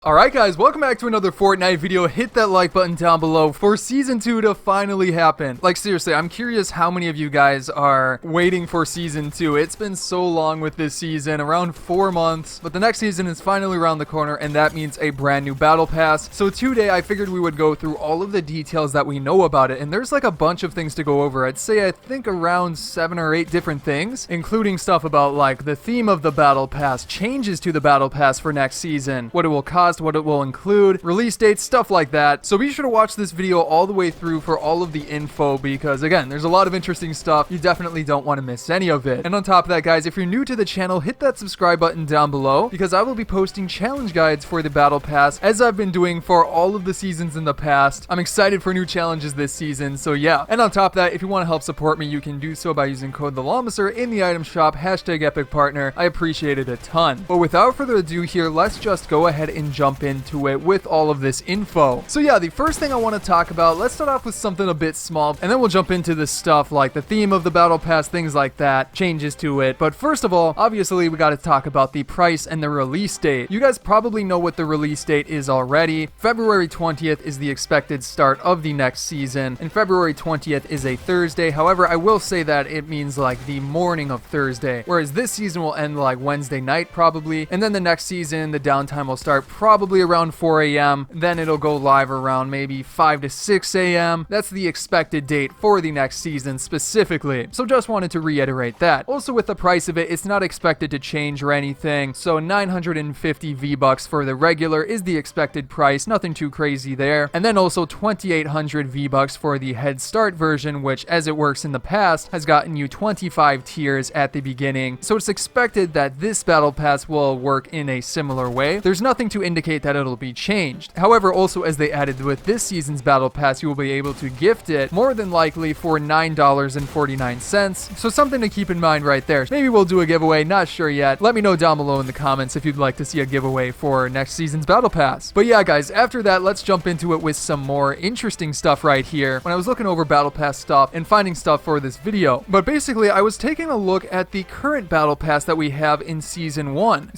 Alright guys, welcome back to another Fortnite video. Hit that like button down below for Season 2 to finally happen. Like seriously, I'm curious how many of you guys are waiting for Season 2. It's been so long with this season, around 4 months, but the next season is finally around the corner and that means a brand new battle pass. So today I figured we would go through all of the details that we know about it, and there's like a bunch of things to go over. I think around 7 or 8 different things, including stuff about like the theme of the battle pass, changes to the battle pass for next season, what it will cost, what it will include, release dates, stuff like that. So be sure to watch this video all the way through for all of the info because again, there's a lot of interesting stuff. You definitely don't want to miss any of it. And on top of that guys, if you're new to the channel, hit that subscribe button down below because I will be posting challenge guides for the battle pass as I've been doing for all of the seasons in the past. I'm excited for new challenges this season, so yeah. And on top of that, if you want to help support me, you can do so by using code TheLlamaSir in the item shop, #EpicPartner. I appreciate it a ton. But without further ado here, let's just go ahead and jump into it with all of this info. So yeah, the first thing I want to talk about, let's start off with something a bit small, and then we'll jump into the stuff like the theme of the battle pass, things like that, changes to it. But first of all, obviously we got to talk about the price and the release date. You guys probably know what the release date is already. February 20th is the expected start of the next season, and February 20th is a Thursday. However, I will say that it means like the morning of Thursday, whereas this season will end like Wednesday night probably, and then the next season, the downtime will start probably around 4 a.m. Then it'll go live around maybe 5 to 6 a.m. That's the expected date for the next season specifically. So just wanted to reiterate that. Also with the price of it, it's not expected to change or anything. So 950 V-Bucks for the regular is the expected price. Nothing too crazy there. And then also 2,800 V-Bucks for the Head Start version, which as it works in the past, has gotten you 25 tiers at the beginning. So it's expected that this battle pass will work in a similar way. There's nothing to indicate that it'll be changed. However, also as they added with this season's battle pass, you will be able to gift it more than likely for $9.49. So something to keep in mind right there. Maybe we'll do a giveaway, not sure yet. Let me know down below in the comments if you'd like to see a giveaway for next season's battle pass. But yeah guys, after that, let's jump into it with some more interesting stuff right here. When I was looking over battle pass stuff and finding stuff for this video, but basically I was taking a look at the current battle pass that we have in season 1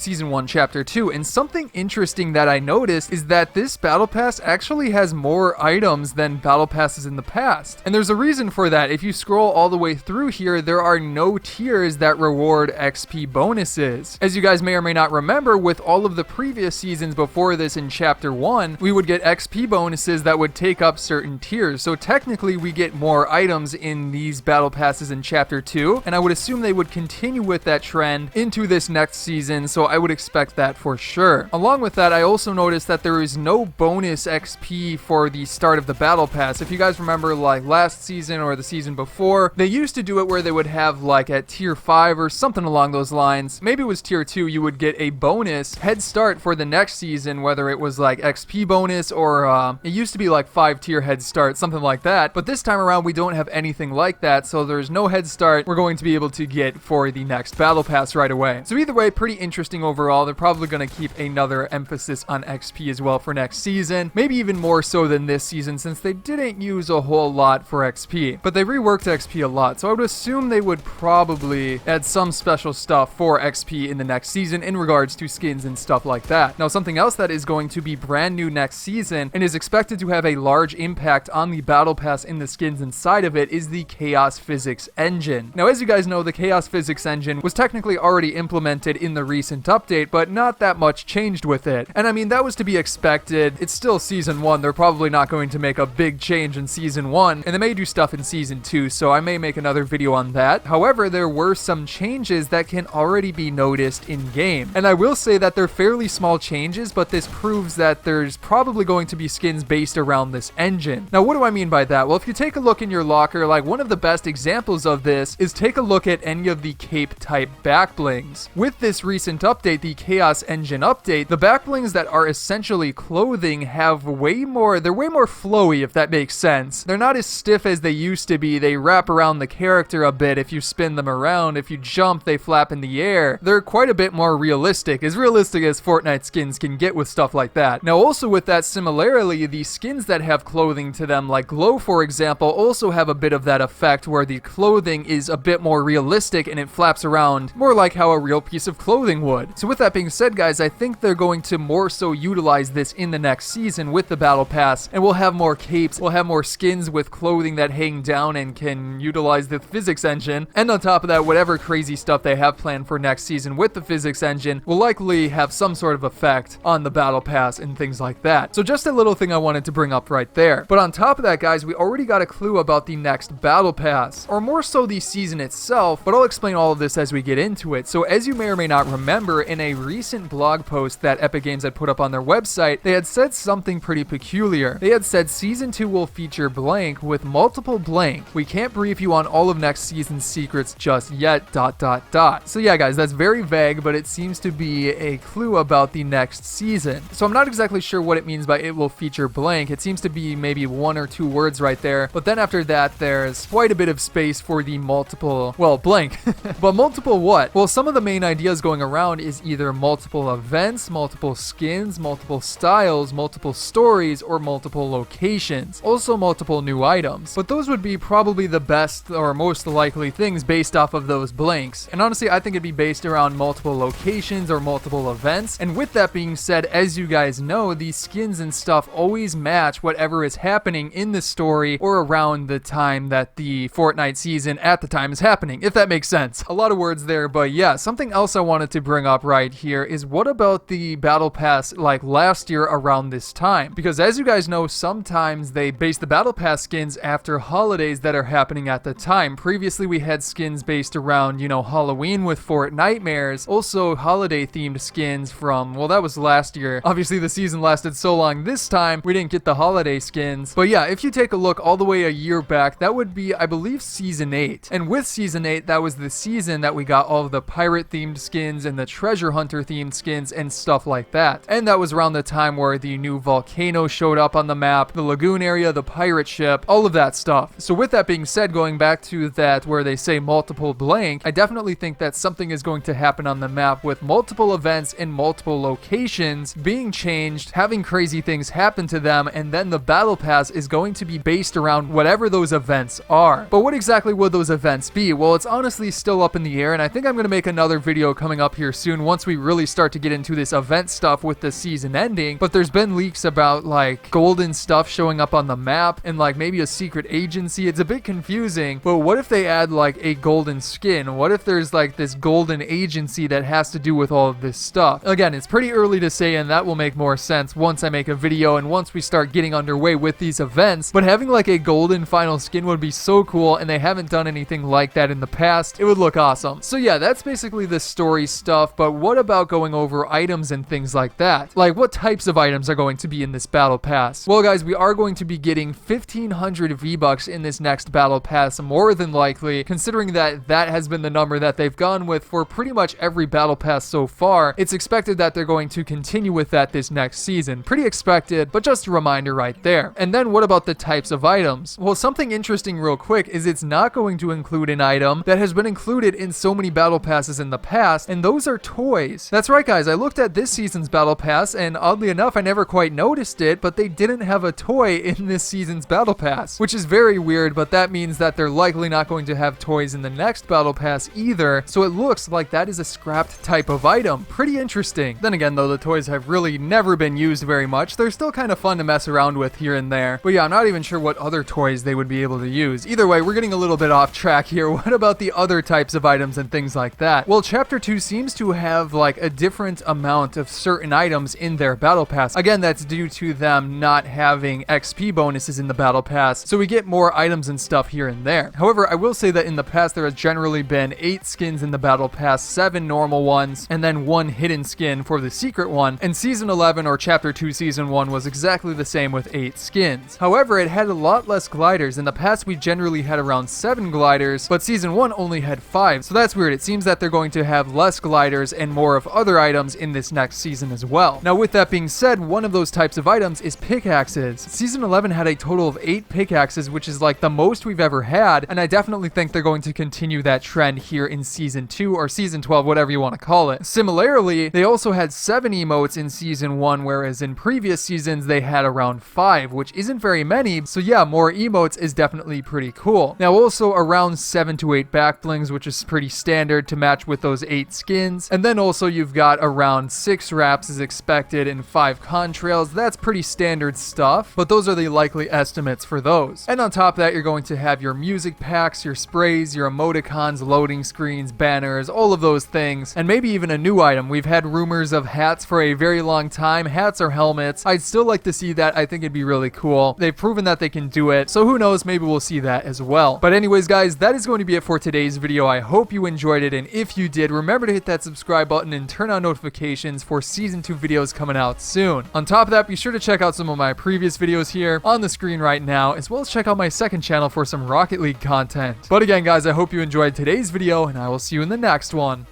chapter 2, and something interesting that I noticed is that this battle pass actually has more items than battle passes in the past. And there's a reason for that. If you scroll all the way through here, there are no tiers that reward XP bonuses. As you guys may or may not remember, with all of the previous seasons before this in chapter 1, we would get XP bonuses that would take up certain tiers. So technically we get more items in these battle passes in chapter 2, and I would assume they would continue with that trend into this next season, so I would expect that for sure. Along with that, I also noticed that there is no bonus XP for the start of the battle pass. If you guys remember like last season or the season before, they used to do it where they would have like at tier 5 or something along those lines, maybe it was tier 2, you would get a bonus head start for the next season, whether it was like XP bonus or it used to be like 5 tier head start, something like that. But this time around we don't have anything like that, so there's no head start we're going to be able to get for the next battle pass right away. So either way, pretty interesting overall. They're probably going to keep another emphasis on XP as well for next season, maybe even more so than this season since they didn't use a whole lot for XP, but they reworked XP a lot, so I would assume they would probably add some special stuff for XP in the next season in regards to skins and stuff like that. Now something else that is going to be brand new next season and is expected to have a large impact on the battle pass in the skins inside of it is the Chaos Physics engine. Now as you guys know, the Chaos Physics engine was technically already implemented in the recent update, but not that much changed with it. And I mean, that was to be expected. It's still season 1. They're probably not going to make a big change in season 1, and they may do stuff in season 2, so I may make another video on that. However, there were some changes that can already be noticed in game. And I will say that they're fairly small changes, but this proves that there's probably going to be skins based around this engine. Now, what do I mean by that? Well, if you take a look in your locker, like one of the best examples of this is take a look at any of the cape type back blings. With this recent update, the Chaos Engine update, the back blings that are essentially clothing have they're way more flowy, if that makes sense. They're not as stiff as they used to be. They wrap around the character a bit if you spin them around. If you jump, they flap in the air. They're quite a bit more realistic as Fortnite skins can get with stuff like that. Now also with that, similarly, the skins that have clothing to them, like Glow for example, also have a bit of that effect where the clothing is a bit more realistic and it flaps around more like how a real piece of clothing would. So with that being said guys, I think they're going to more so utilize this in the next season with the battle pass, and we'll have more capes, we'll have more skins with clothing that hang down and can utilize the physics engine, and on top of that, whatever crazy stuff they have planned for next season with the physics engine will likely have some sort of effect on the battle pass and things like that. So just a little thing I wanted to bring up right there. But on top of that, guys, we already got a clue about the next battle pass, or more so the season itself, but I'll explain all of this as we get into it. So as you may or may not remember, in a recent blog post that Epic Games had put up on their website, they had said something pretty peculiar. They had said season 2 will feature blank with multiple blank. We can't brief you on all of next season's secrets just yet, ... So yeah, guys, that's very vague, but it seems to be a clue about the next season. So I'm not exactly sure what it means by it will feature blank. It seems to be maybe 1 or 2 words right there, but then after that, there's quite a bit of space for the multiple, well, blank. But multiple what? Well, some of the main ideas going around is either multiple events, multiple skins, multiple styles, multiple stories, or multiple locations. Also multiple new items. But those would be probably the best or most likely things based off of those blanks. And honestly, I think it'd be based around multiple locations or multiple events. And with that being said, as you guys know, these skins and stuff always match whatever is happening in the story or around the time that the Fortnite season at the time is happening, if that makes sense. A lot of words there, but yeah, something else I wanted to bring up right here is what about the battle pass like last year around this time? Because as you guys know, sometimes they base the battle pass skins after holidays that are happening at the time. Previously, we had skins based around, you know, Halloween with Fortnitemares, also holiday themed skins from, well, that was last year. Obviously, the season lasted so long this time, we didn't get the holiday skins. But yeah, if you take a look all the way a year back, that would be, I believe, season 8. And with season 8, that was the season that we got all of the pirate themed skins and the treasure hunter themed skins and stuff like that. And that was around the time where the new volcano showed up on the map, the lagoon area, the pirate ship, all of that stuff. So with that being said, going back to that where they say multiple blank, I definitely think that something is going to happen on the map with multiple events in multiple locations being changed, having crazy things happen to them, and then the battle pass is going to be based around whatever those events are. But what exactly would those events be? Well, it's honestly still up in the air, and I think I'm going to make another video coming up here soon once we really start to get into this event stuff with the season ending. But there's been leaks about like golden stuff showing up on the map and like maybe a secret agency. It's a bit confusing, but what if they add like a golden skin? What if there's like this golden agency that has to do with all of this stuff? Again, it's pretty early to say, and that will make more sense once I make a video and once we start getting underway with these events. But having like a golden final skin would be so cool, and they haven't done anything like that in the past. It would look awesome. So yeah, that's basically the story stuff, but what about going over items and things like that? Like, what types of items are going to be in this battle pass? Well, guys, we are going to be getting 1,500 V-Bucks in this next battle pass, more than likely, considering that that has been the number that they've gone with for pretty much every battle pass so far. It's expected that they're going to continue with that this next season. Pretty expected, but just a reminder right there. And then what about the types of items? Well, something interesting real quick is it's not going to include an item that has been included in so many battle passes in the past, and those are toys. That's right, guys, I looked at this season's battle pass, and oddly enough, I never quite noticed it, but they didn't have a toy in this season's battle pass, which is very weird, but that means that they're likely not going to have toys in the next battle pass either, so it looks like that is a scrapped type of item. Pretty interesting. Then again, though, the toys have really never been used very much. They're still kind of fun to mess around with here and there, but yeah, I'm not even sure what other toys they would be able to use. Either way, we're getting a little bit off track here. What about the other types of items and things like that? Well, Chapter 2 seems to have like a different amount of certain items in their battle pass. Again, that's due to them not having XP bonuses in the battle pass, so we get more items and stuff here and there. However, I will say that in the past there has generally been 8 skins in the battle pass, 7 normal ones, and then 1 hidden skin for the secret one, and Season 11 or Chapter 2 Season 1 was exactly the same with 8 skins. However, it had a lot less gliders. In the past we generally had around 7 gliders, but Season 1 only had 5, so that's weird. It seems that they're going to have less gliders and more of other items in this next season as well. Now, with that being said, one of those types of items is pickaxes. Season 11 had a total of 8 pickaxes, which is like the most we've ever had, and I definitely think they're going to continue that trend here in Season 2 or Season 12, whatever you want to call it. Similarly, they also had 7 emotes in Season 1, whereas in previous seasons they had around 5, which isn't very many, so yeah, more emotes is definitely pretty cool. Now, also around 7 to 8 back blings, which is pretty standard to match with those 8 skins, and then also you've got around 6 wraps maps as expected, and 5 contrails. That's pretty standard stuff, but those are the likely estimates for those. And on top of that, you're going to have your music packs, your sprays, your emoticons, loading screens, banners, all of those things, and maybe even a new item. We've had rumors of hats for a very long time, hats or helmets. I'd still like to see that. I think it'd be really cool. They've proven that they can do it, so who knows, maybe we'll see that as well. But anyways, guys, that is going to be it for today's video. I hope you enjoyed it, and if you did, remember to hit that subscribe button and turn on notifications for Season 2 videos coming out soon. On top of that, be sure to check out some of my previous videos here on the screen right now, as well as check out my second channel for some Rocket League content. But again, guys, I hope you enjoyed today's video, and I will see you in the next one.